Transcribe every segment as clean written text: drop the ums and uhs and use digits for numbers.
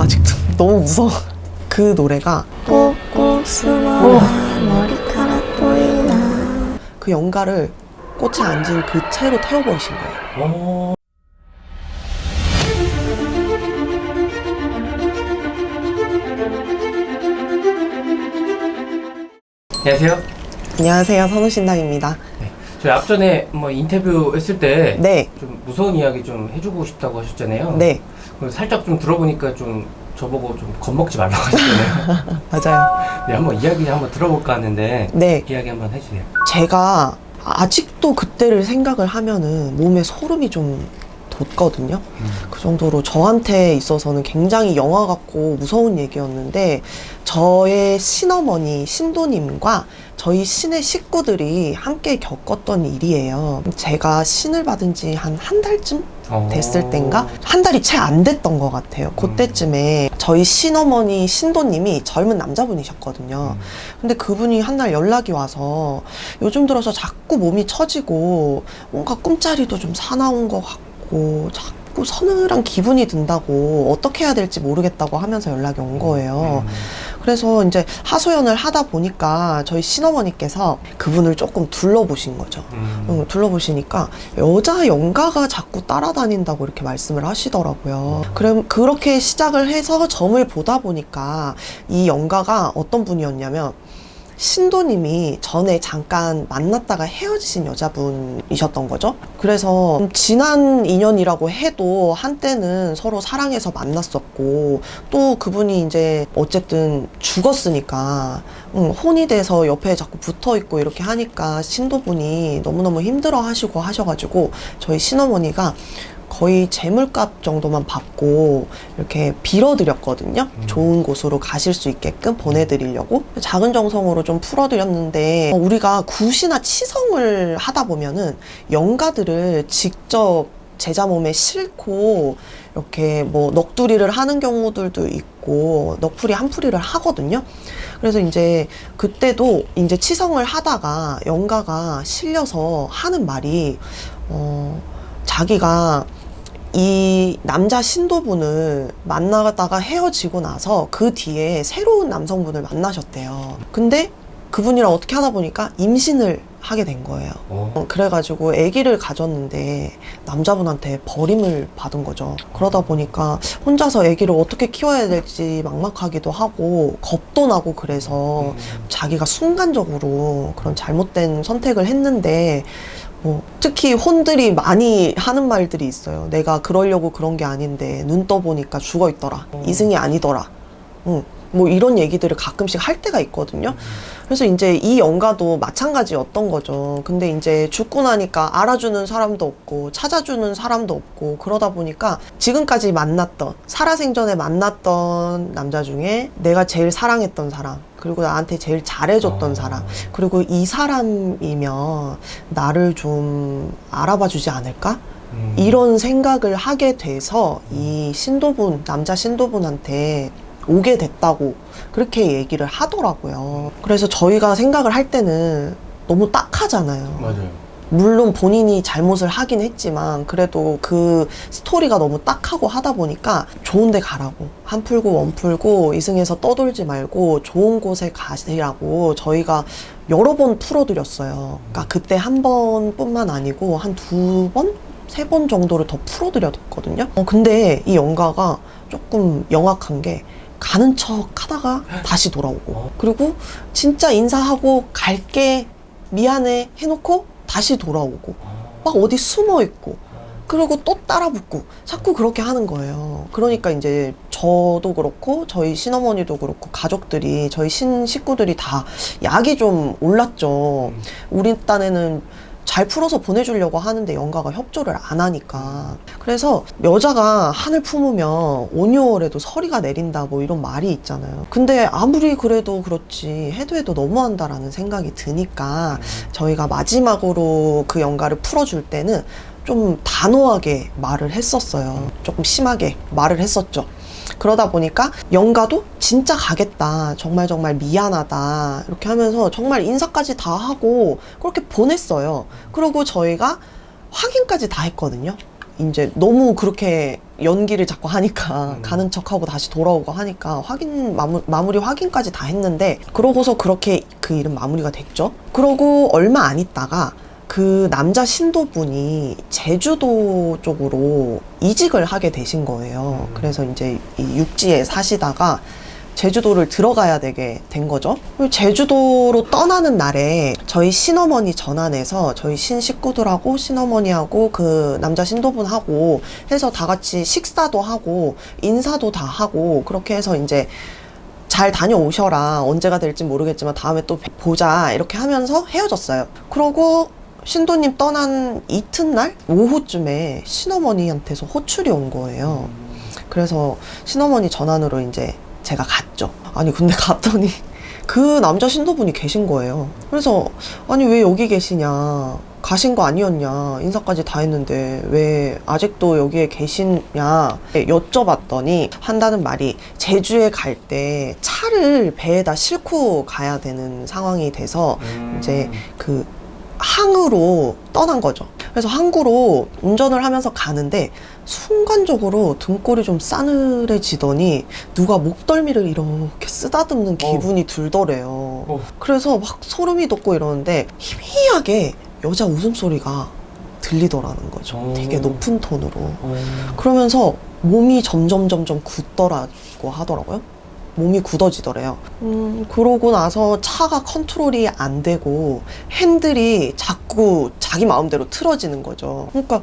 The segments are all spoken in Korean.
아직도 너무 무서워. 그 노래가 꼭꼭 숨어 머리카락 보이나. 그 연가를 꽃에 앉은 그 채로 태워버리신 거예요. 안녕하세요. 안녕하세요, 선우신당입니다. 네. 저희 앞전에 뭐 인터뷰 했을 때 네. 좀 무서운 이야기 좀 해주고 싶다고 하셨잖아요. 네. 살짝 좀 들어보니까 좀 저보고 좀 겁먹지 말라고 하셨잖아요. 맞아요. 네, 한번 이야기 한번 들어볼까 하는데 네. 이야기 한번 해주세요. 제가 아직도 그때를 생각을 하면은 몸에 소름이 좀 돋거든요. 그 정도로 저한테 있어서는 굉장히 영화 같고 무서운 얘기였는데, 저의 친어머니 신도님과 저희 신의 식구들이 함께 겪었던 일이에요. 제가 신을 받은 지 한 달쯤 됐을 땐가? 한 달이 채 안 됐던 것 같아요. 그때쯤에 저희 신어머니 신도님이 젊은 남자분이셨거든요. 근데 그분이 한 날 연락이 와서 요즘 들어서 자꾸 몸이 처지고 뭔가 꿈자리도 좀 사나운 것 같고 자꾸 서늘한 기분이 든다고, 어떻게 해야 될지 모르겠다고 하면서 연락이 온 거예요. 그래서 이제 하소연을 하다 보니까 저희 신어머니께서 그분을 조금 둘러보신 거죠. 둘러보시니까 여자 영가가 자꾸 따라다닌다고 이렇게 말씀을 하시더라고요. 그럼 그렇게 시작을 해서 점을 보다 보니까 이 영가가 어떤 분이었냐면, 신도님이 전에 잠깐 만났다가 헤어지신 여자분이셨던 거죠. 그래서 지난 인연이라고 해도 한때는 서로 사랑해서 만났었고, 또 그분이 이제 어쨌든 죽었으니까 혼이 돼서 옆에 자꾸 붙어 있고 이렇게 하니까 신도분이 너무너무 힘들어 하시고 하셔가지고 저희 신어머니가 거의 재물값 정도만 받고 이렇게 빌어드렸거든요. 좋은 곳으로 가실 수 있게끔 보내드리려고 작은 정성으로 좀 풀어드렸는데, 우리가 굿이나 치성을 하다 보면은 영가들을 직접 제자 몸에 싣고 이렇게 뭐 넋두리를 하는 경우들도 있고 넋풀이 한풀이를 하거든요. 그래서 이제 그때도 이제 치성을 하다가 영가가 실려서 하는 말이 자기가 이 남자 신도분을 만나다가 헤어지고 나서 그 뒤에 새로운 남성분을 만나셨대요. 근데 그분이랑 어떻게 하다 보니까 임신을 하게 된 거예요. 그래가지고 아기를 가졌는데 남자분한테 버림을 받은 거죠. 그러다 보니까 혼자서 아기를 어떻게 키워야 될지 막막하기도 하고 겁도 나고, 그래서 자기가 순간적으로 그런 잘못된 선택을 했는데, 특히 혼들이 많이 하는 말들이 있어요. 내가 그러려고 그런 게 아닌데 눈 떠보니까 죽어있더라. 이승이 아니더라. 뭐 이런 얘기들을 가끔씩 할 때가 있거든요. 그래서 이제 이 영가도 마찬가지였던 거죠. 근데 이제 죽고 나니까 알아주는 사람도 없고 찾아주는 사람도 없고, 그러다 보니까 지금까지 만났던, 살아생전에 만났던 남자 중에 내가 제일 사랑했던 사람, 그리고 나한테 제일 잘해줬던 사람, 그리고 이 사람이면 나를 좀 알아봐 주지 않을까? 이런 생각을 하게 돼서 이 신도분, 남자 신도분한테 오게 됐다고 그렇게 얘기를 하더라고요. 그래서 저희가 생각을 할 때는 너무 딱하잖아요. 맞아요. 물론 본인이 잘못을 하긴 했지만 그래도 그 스토리가 너무 딱하고 하다 보니까 좋은 데 가라고, 한 풀고 원 풀고 이승에서 떠돌지 말고 좋은 곳에 가시라고 저희가 여러 번 풀어드렸어요. 그러니까 그때 한 번뿐만 아니고 한 2번? 3번 정도를 더 풀어드렸거든요. 근데 이 영가가 조금 영악한 게, 가는 척 하다가 다시 돌아오고, 그리고 진짜 인사하고 갈게 미안해 해놓고 다시 돌아오고, 막 어디 숨어 있고, 그리고 또 따라붙고, 자꾸 그렇게 하는 거예요. 그러니까 이제 저도 그렇고 저희 신어머니도 그렇고 가족들이, 저희 식구들이 다 약이 좀 올랐죠. 우리 딴에는 잘 풀어서 보내주려고 하는데 영가가 협조를 안 하니까. 그래서 여자가 한을 품으면 5,6월에도 서리가 내린다, 뭐 이런 말이 있잖아요. 근데 아무리 그래도 그렇지 해도 너무한다라는 생각이 드니까 저희가 마지막으로 그 영가를 풀어줄 때는 좀 단호하게 말을 했었어요. 조금 심하게 말을 했었죠. 그러다 보니까 영가도 진짜 가겠다, 정말 미안하다 이렇게 하면서 정말 인사까지 다 하고 그렇게 보냈어요. 그리고 저희가 확인까지 다 했거든요. 이제 너무 그렇게 연기를 자꾸 하니까 가는 척하고 다시 돌아오고 하니까 마무리 확인까지 다 했는데 그러고서 그렇게 그 일은 마무리가 됐죠. 그러고 얼마 안 있다가 그 남자 신도분이 제주도 쪽으로 이직을 하게 되신 거예요. 그래서 이제 이 육지에 사시다가 제주도를 들어가야 되게 된 거죠. 제주도로 떠나는 날에 저희 신어머니 전환해서 저희 신식구들하고 신어머니하고 그 남자 신도분하고 해서 다 같이 식사도 하고 인사도 다 하고 그렇게 해서 이제 잘 다녀오셔라. 언제가 될지 모르겠지만 다음에 또 보자. 이렇게 하면서 헤어졌어요. 그러고 신도님 떠난 이튿날 오후쯤에 신어머니한테서 호출이 온 거예요. 그래서 신어머니 전환으로 이제 제가 갔죠. 아니 근데 갔더니 그 남자 신도분이 계신 거예요. 그래서 아니 왜 여기 계시냐, 가신 거 아니었냐, 인사까지 다 했는데 왜 아직도 여기에 계시냐 여쭤봤더니 한다는 말이 제주에 갈 때 차를 배에다 싣고 가야 되는 상황이 돼서 이제 그 항으로 떠난 거죠. 그래서 항구로 운전을 하면서 가는데 순간적으로 등골이 좀 싸늘해지더니 누가 목덜미를 이렇게 쓰다듬는 기분이 들더래요. 그래서 막 소름이 돋고 이러는데 희미하게 여자 웃음소리가 들리더라는 거죠. 되게 높은 톤으로. 그러면서 몸이 점점 굳더라고 하더라고요. 몸이 굳어지더래요. 그러고 나서 차가 컨트롤이 안 되고 핸들이 자꾸 자기 마음대로 틀어지는 거죠. 그러니까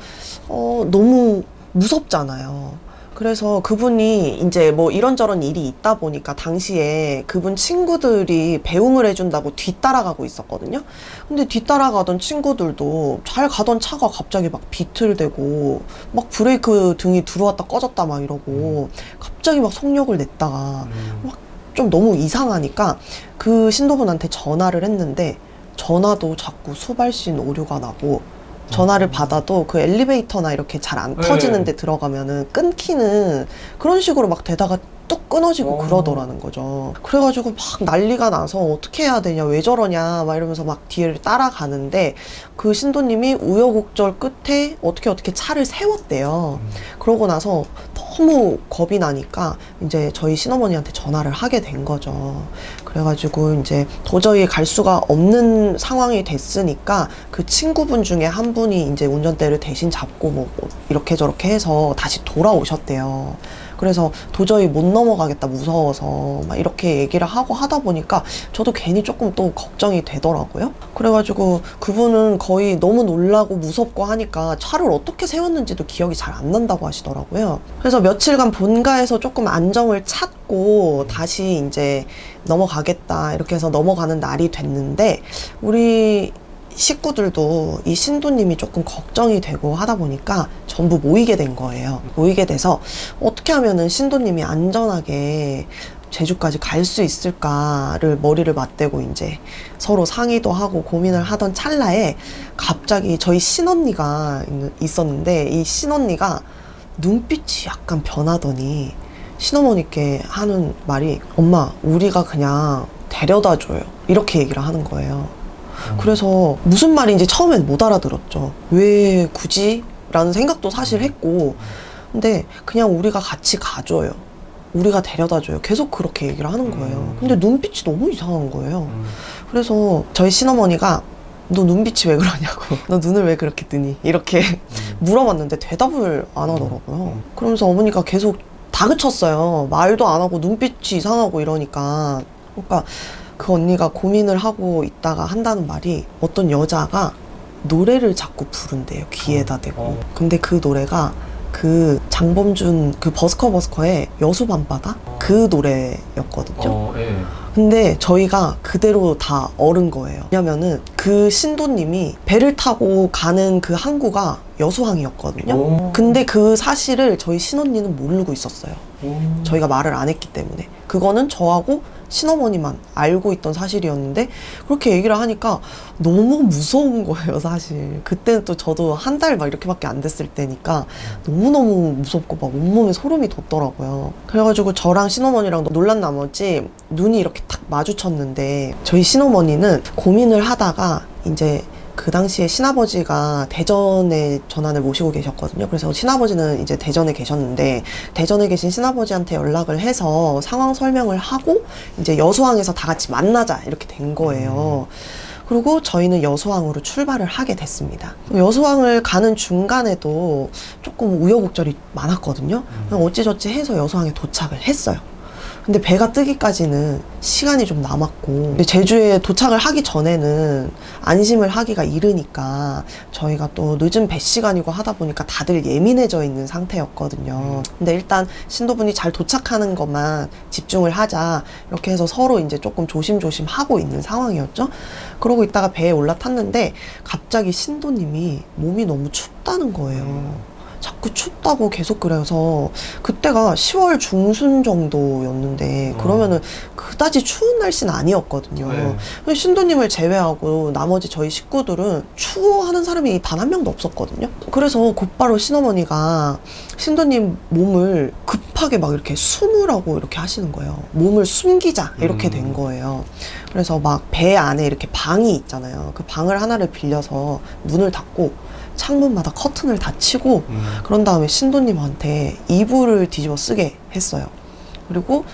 너무 무섭잖아요. 그래서 그분이 이제 뭐 이런저런 일이 있다 보니까 당시에 그분 친구들이 배웅을 해준다고 뒤따라가고 있었거든요. 근데 뒤따라가던 친구들도 잘 가던 차가 갑자기 막 비틀대고 막 브레이크 등이 들어왔다 꺼졌다 막 이러고 갑자기 막 속력을 냈다가 막 좀 너무 이상하니까 그 신도분한테 전화를 했는데 전화도 자꾸 수발신 오류가 나고 전화를 받아도 그 엘리베이터나 이렇게 잘 안 터지는 데 들어가면은 끊기는 그런 식으로 막 되다가 뚝 끊어지고 그러더라는 거죠. 그래가지고 막 난리가 나서 어떻게 해야 되냐, 왜 저러냐 막 이러면서 막 뒤를 따라가는데 그 신도님이 우여곡절 끝에 어떻게 차를 세웠대요. 그러고 나서 너무 겁이 나니까 이제 저희 신어머니한테 전화를 하게 된 거죠. 그래가지고 이제 도저히 갈 수가 없는 상황이 됐으니까 그 친구분 중에 한 분이 이제 운전대를 대신 잡고 뭐 이렇게 저렇게 해서 다시 돌아오셨대요. 그래서 도저히 못 넘어가겠다 무서워서 막 이렇게 얘기를 하고 하다 보니까 저도 괜히 조금 또 걱정이 되더라고요. 그래가지고 그분은 거의 너무 놀라고 무섭고 하니까 차를 어떻게 세웠는지도 기억이 잘 안 난다고 하시더라고요. 그래서 며칠간 본가에서 조금 안정을 찾고 다시 이제 넘어가겠다 이렇게 해서 넘어가는 날이 됐는데 우리 식구들도 이 신도님이 조금 걱정이 되고 하다 보니까 전부 모이게 된 거예요. 모이게 돼서 어떻게 하면은 신도님이 안전하게 제주까지 갈 수 있을까를 머리를 맞대고 이제 서로 상의도 하고 고민을 하던 찰나에 갑자기 저희 신언니가 있었는데 이 신언니가 눈빛이 약간 변하더니 신어머니께 하는 말이 엄마 우리가 그냥 데려다 줘요 이렇게 얘기를 하는 거예요. 그래서 무슨 말인지 처음엔 못 알아들었죠. 왜 굳이? 라는 생각도 사실 했고 근데 그냥 우리가 같이 가줘요. 우리가 데려다줘요. 계속 그렇게 얘기를 하는 거예요. 근데 눈빛이 너무 이상한 거예요. 그래서 저희 신어머니가 너 눈빛이 왜 그러냐고 너 눈을 왜 그렇게 뜨니? 이렇게 물어봤는데 대답을 안 하더라고요. 그러면서 어머니가 계속 다그쳤어요. 말도 안 하고 눈빛이 이상하고 이러니까. 그러니까 그 언니가 고민을 하고 있다가 한다는 말이 어떤 여자가 노래를 자꾸 부른대요. 귀에다 대고. 근데 그 노래가 그 장범준 그 버스커의 여수 밤바다 그 노래였거든요. 근데 저희가 그대로 다 얼은 거예요. 왜냐면은 그 신도님이 배를 타고 가는 그 항구가 여수항이었거든요. 근데 그 사실을 저희 신언니는 모르고 있었어요. 저희가 말을 안 했기 때문에. 그거는 저하고 신어머니만 알고 있던 사실이었는데 그렇게 얘기를 하니까 너무 무서운 거예요. 사실 그때는 또 저도 한 달 막 이렇게밖에 안 됐을 때니까 너무너무 무섭고 막 온몸에 소름이 돋더라고요. 그래가지고 저랑 신어머니랑 놀란 나머지 눈이 이렇게 탁 마주쳤는데 저희 신어머니는 고민을 하다가 이제 그 당시에 친아버지가 대전에 전환을 모시고 계셨거든요. 그래서 친아버지는 이제 대전에 계셨는데 대전에 계신 친아버지한테 연락을 해서 상황 설명을 하고 이제 여수항에서 다 같이 만나자 이렇게 된 거예요. 그리고 저희는 여수항으로 출발을 하게 됐습니다. 여수항을 가는 중간에도 조금 우여곡절이 많았거든요. 어찌저찌 해서 여수항에 도착을 했어요. 근데 배가 뜨기까지는 시간이 좀 남았고 제주에 도착을 하기 전에는 안심을 하기가 이르니까 저희가 또 늦은 배 시간이고 하다 보니까 다들 예민해져 있는 상태였거든요. 근데 일단 신도분이 잘 도착하는 것만 집중을 하자 이렇게 해서 서로 이제 조금 조심조심 하고 있는 상황이었죠. 그러고 있다가 배에 올라탔는데 갑자기 신도님이 몸이 너무 춥다는 거예요. 자꾸 춥다고 계속 그래서 그때가 10월 중순 정도였는데 그러면은 그다지 추운 날씨는 아니었거든요. 네. 신도님을 제외하고 나머지 저희 식구들은 추워하는 사람이 단 한 명도 없었거든요. 그래서 곧바로 신어머니가 신도님 몸을 급하게 막 이렇게 숨으라고 이렇게 하시는 거예요. 몸을 숨기자 이렇게 된 거예요. 그래서 막 배 안에 이렇게 방이 있잖아요. 그 방을 하나를 빌려서 문을 닫고 창문마다 커튼을 다 치고 그런 다음에 신도님한테 이불을 뒤집어 쓰게 했어요. 그리고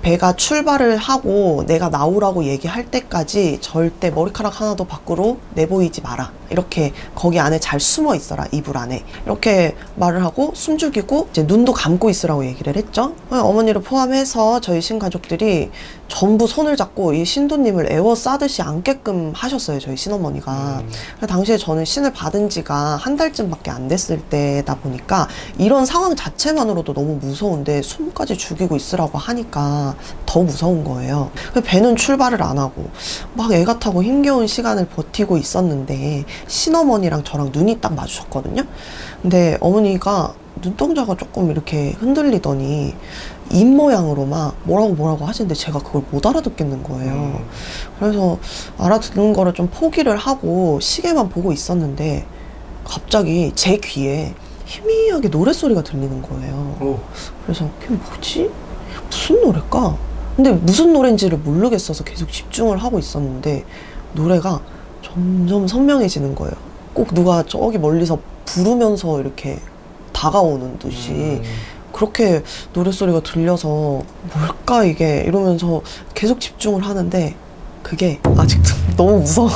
배가 출발을 하고 내가 나오라고 얘기할 때까지 절대 머리카락 하나도 밖으로 내보이지 마라. 이렇게 거기 안에 잘 숨어 있어라. 이불 안에. 이렇게 말을 하고 숨죽이고 이제 눈도 감고 있으라고 얘기를 했죠. 어머니를 포함해서 저희 신가족들이 전부 손을 잡고 이 신도님을 에워싸듯이 앉게끔 하셨어요. 저희 신어머니가. 당시에 저는 신을 받은 지가 한 달쯤밖에 안 됐을 때다 보니까 이런 상황 자체만으로도 너무 무서운데 숨까지 죽이고 있으라고 하니까 더 무서운 거예요. 배는 출발을 안 하고 막 애가 타고 힘겨운 시간을 버티고 있었는데 신어머니랑 저랑 눈이 딱 마주쳤거든요. 근데 어머니가 눈동자가 조금 이렇게 흔들리더니 입 모양으로 막 뭐라고 하시는데 제가 그걸 못 알아듣겠는 거예요. 그래서 알아듣는 거를 좀 포기를 하고 시계만 보고 있었는데 갑자기 제 귀에 희미하게 노랫소리가 들리는 거예요. 그래서 그게 뭐지? 무슨 노래일까? 근데 무슨 노래인지를 모르겠어서 계속 집중을 하고 있었는데 노래가 점점 선명해지는 거예요. 꼭 누가 저기 멀리서 부르면서 이렇게 다가오는 듯이 그렇게 노랫소리가 들려서 뭘까 이게 이러면서 계속 집중을 하는데 그게 아직도 너무 무서워.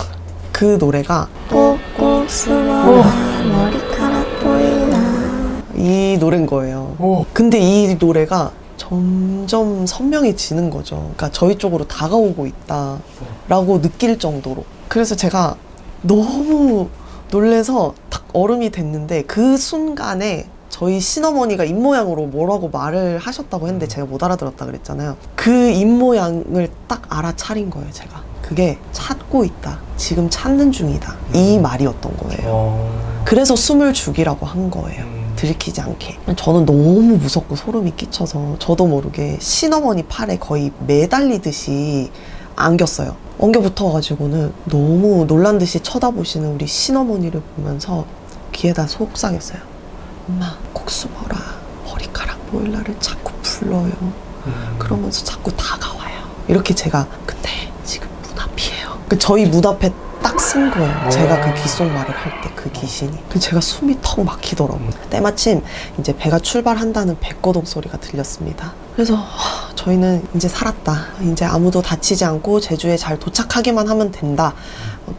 그 노래가 꼭꼭 숨어라 머리카락 보이나 이 노래인 거예요. 근데 이 노래가 점점 선명해지는 거죠. 그러니까 저희 쪽으로 다가오고 있다라고 느낄 정도로. 그래서 제가 너무 놀래서 딱 얼음이 됐는데 그 순간에 저희 신어머니가 입모양으로 뭐라고 말을 하셨다고 했는데 제가 못 알아들었다 그랬잖아요. 그 입모양을 딱 알아차린 거예요, 제가. 그게 찾고 있다. 지금 찾는 중이다. 이 말이었던 거예요. 그래서 숨을 죽이라고 한 거예요. 들키지 않게. 저는 너무 무섭고 소름이 끼쳐서 저도 모르게 신어머니 팔에 거의 매달리듯이 안겼어요. 엉겨 붙어가지고는 너무 놀란 듯이 쳐다보시는 우리 신어머니를 보면서 귀에다 속삭였어요. 엄마, 꼭 숨어라. 머리카락 보일라를 자꾸 불러요. 그러면서 자꾸 다가와요. 이렇게 제가 근데 지금 문 앞이에요. 저희 문 앞에 딱 쓴 거예요. 제가 그 귓속말을 할 때 그 귀신이. 제가 숨이 턱 막히더라고요. 때마침 이제 배가 출발한다는 배거동 소리가 들렸습니다. 그래서 저희는 이제 살았다. 이제 아무도 다치지 않고 제주에 잘 도착하기만 하면 된다.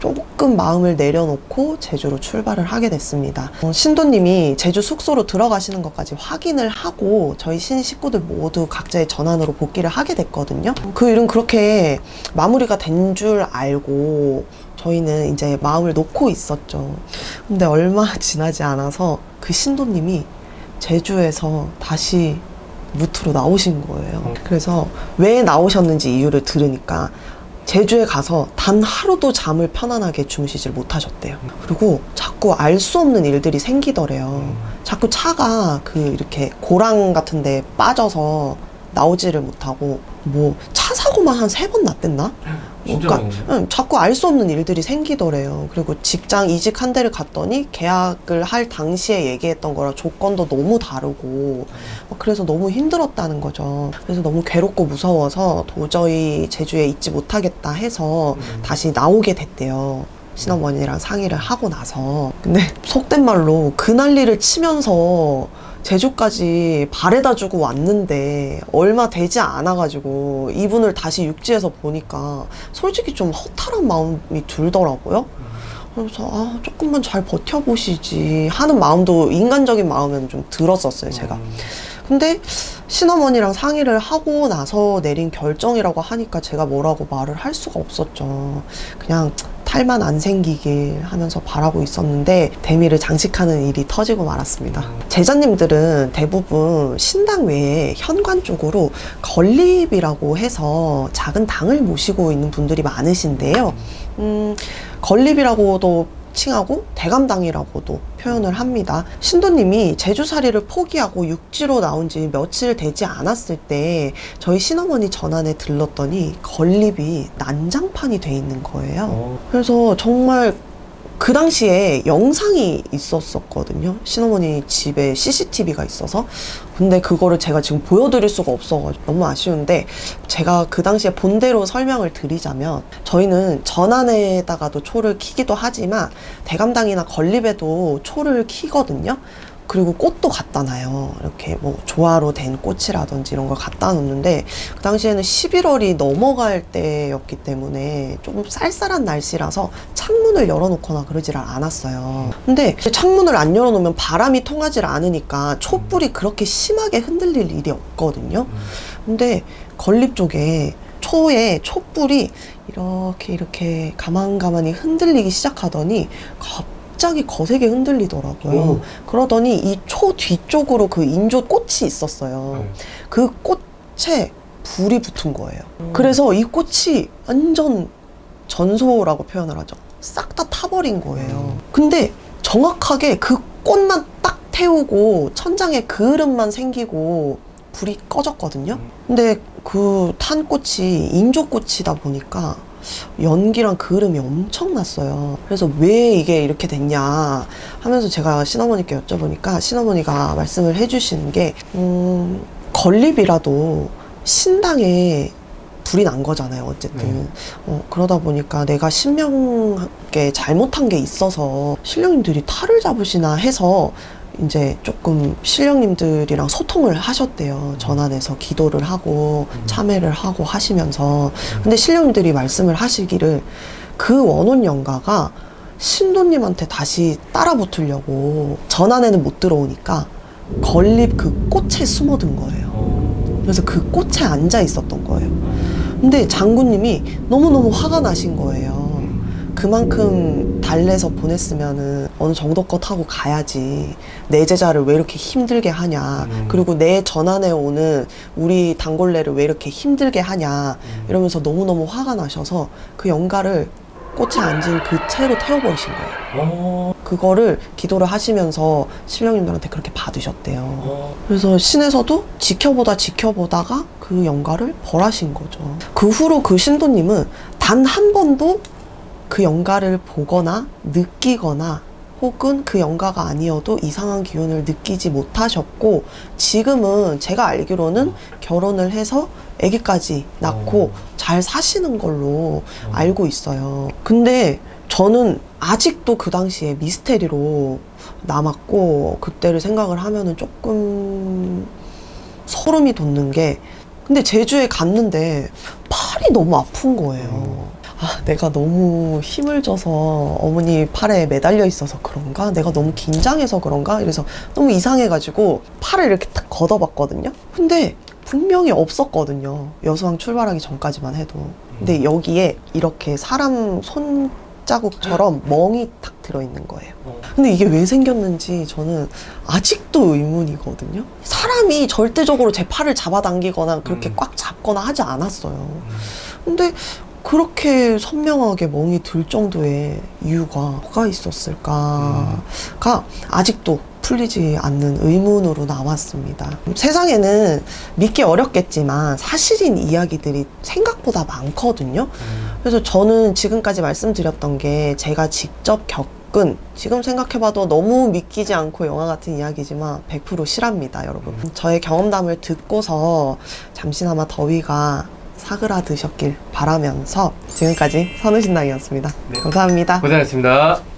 조금 마음을 내려놓고 제주로 출발을 하게 됐습니다. 신도님이 제주 숙소로 들어가시는 것까지 확인을 하고 저희 신 식구들 모두 각자의 전환으로 복귀를 하게 됐거든요. 그 일은 그렇게 마무리가 된 줄 알고 저희는 이제 마음을 놓고 있었죠. 근데 얼마 지나지 않아서 그 신도님이 제주에서 다시 무트로 나오신 거예요. 그래서 왜 나오셨는지 이유를 들으니까 제주에 가서 단 하루도 잠을 편안하게 주무시질 못하셨대요. 그리고 자꾸 알 수 없는 일들이 생기더래요. 자꾸 차가 그 이렇게 고랑 같은 데 빠져서 나오지를 못하고 뭐 차 사고만 한 3번 났댔나? 그러니까 자꾸 알 수 없는 일들이 생기더래요. 그리고 직장 이직한 데를 갔더니 계약을 할 당시에 얘기했던 거랑 조건도 너무 다르고 그래서 너무 힘들었다는 거죠. 그래서 너무 괴롭고 무서워서 도저히 제주에 있지 못하겠다 해서 다시 나오게 됐대요. 신어머니랑 상의를 하고 나서. 근데 속된 말로 그 난리를 치면서 제주까지 바래다 주고 왔는데 얼마 되지 않아가지고 이분을 다시 육지에서 보니까 솔직히 좀 허탈한 마음이 들더라고요. 그래서 조금만 잘 버텨보시지 하는 마음도, 인간적인 마음은 좀 들었었어요, 제가. 근데 신어머니랑 상의를 하고 나서 내린 결정이라고 하니까 제가 뭐라고 말을 할 수가 없었죠. 그냥 탈만 안 생기길 하면서 바라고 있었는데 대미를 장식하는 일이 터지고 말았습니다. 제자님들은 대부분 신당 외에 현관 쪽으로 건립이라고 해서 작은 당을 모시고 있는 분들이 많으신데요. 건립이라고도 칭하고 대감당이라고도 표현을 합니다. 신도님이 제주살이를 포기하고 육지로 나온 지 며칠 되지 않았을 때 저희 신어머니 전안에 들렀더니 건립이 난장판이 돼 있는 거예요. 그래서 정말 그 당시에 영상이 있었었거든요. 신어머니 집에 CCTV가 있어서. 근데 그거를 제가 지금 보여드릴 수가 없어가지고 너무 아쉬운데, 제가 그 당시에 본대로 설명을 드리자면, 저희는 전안에다가도 초를 키기도 하지만 대감당이나 건립에도 초를 키거든요. 그리고 꽃도 갖다 놔요. 이렇게 뭐 조화로 된 꽃이라든지 이런 걸 갖다 놓는데, 그 당시에는 11월이 넘어갈 때였기 때문에 조금 쌀쌀한 날씨라서 창문을 열어놓거나 그러질 않았어요. 근데 창문을 안 열어놓으면 바람이 통하질 않으니까 촛불이 그렇게 심하게 흔들릴 일이 없거든요. 근데 건립 쪽에 초에 촛불이 이렇게 가만가만히 흔들리기 시작하더니 갑자기 거세게 흔들리더라고요. 그러더니 이 초 뒤쪽으로 그 인조 꽃이 있었어요. 그 꽃에 불이 붙은 거예요. 그래서 이 꽃이 완전 전소라고 표현을 하죠. 싹 다 타버린 거예요. 근데 정확하게 그 꽃만 딱 태우고 천장에 그을음만 생기고 불이 꺼졌거든요. 근데 그 탄 꽃이 인조꽃이다 보니까 연기랑 그을음이 엄청 났어요. 그래서 왜 이게 이렇게 됐냐 하면서 제가 신어머니께 여쭤보니까 신어머니가 말씀을 해주시는 게 건립이라도 신당에 불이 난 거잖아요, 어쨌든. 그러다 보니까 내가 신명하게 잘못한 게 있어서 신령님들이 탈을 잡으시나 해서 이제 조금 신령님들이랑 소통을 하셨대요. 전안에서 기도를 하고 참회를 하고 하시면서. 근데 신령님들이 말씀을 하시기를 그 원혼 영가가 신도님한테 다시 따라 붙으려고 전안에는 못 들어오니까 건립 그 꽃에 숨어든 거예요. 그래서 그 꽃에 앉아 있었던 거예요. 근데 장군님이 너무너무 화가 나신 거예요. 그만큼 달래서 보냈으면은 어느 정도 것 하고 가야지. 내 제자를 왜 이렇게 힘들게 하냐. 그리고 내 전안에 오는 우리 단골레를 왜 이렇게 힘들게 하냐. 이러면서 너무너무 화가 나셔서 그 영가를 꽃에 앉은 그 채로 태워버리신 거예요. 그거를 기도를 하시면서 신령님들한테 그렇게 받으셨대요. 그래서 신에서도 지켜보다가 그 영가를 벌하신 거죠. 그 후로 그 신도님은 단 한 번도 그 영가를 보거나 느끼거나 혹은 그 영가가 아니어도 이상한 기운을 느끼지 못하셨고, 지금은 제가 알기로는 결혼을 해서 아기까지 낳고 잘 사시는 걸로 알고 있어요. 근데 저는 아직도 그 당시에 미스테리로 남았고, 그때를 생각을 하면은 조금 소름이 돋는 게, 근데 제주에 갔는데 팔이 너무 아픈 거예요. 내가 너무 힘을 줘서 어머니 팔에 매달려 있어서 그런가? 내가 너무 긴장해서 그런가? 이래서 너무 이상해가지고 팔을 이렇게 딱 걷어봤거든요. 근데 분명히 없었거든요. 여수항 출발하기 전까지만 해도. 근데 여기에 이렇게 사람 손자국처럼 멍이 탁 들어있는 거예요. 근데 이게 왜 생겼는지 저는 아직도 의문이거든요. 사람이 절대적으로 제 팔을 잡아당기거나 그렇게 꽉 잡거나 하지 않았어요. 근데 그렇게 선명하게 멍이 들 정도의 이유가 뭐가 있었을까가 아직도 풀리지 않는 의문으로 남았습니다. 세상에는 믿기 어렵겠지만 사실인 이야기들이 생각보다 많거든요. 그래서 저는 지금까지 말씀드렸던 게 제가 직접 겪은, 지금 생각해봐도 너무 믿기지 않고 영화 같은 이야기지만 100% 실합니다, 여러분. 저의 경험담을 듣고서 잠시나마 더위가 사그라드셨길 바라면서 지금까지 선우신당이었습니다. 네. 감사합니다. 고생하셨습니다.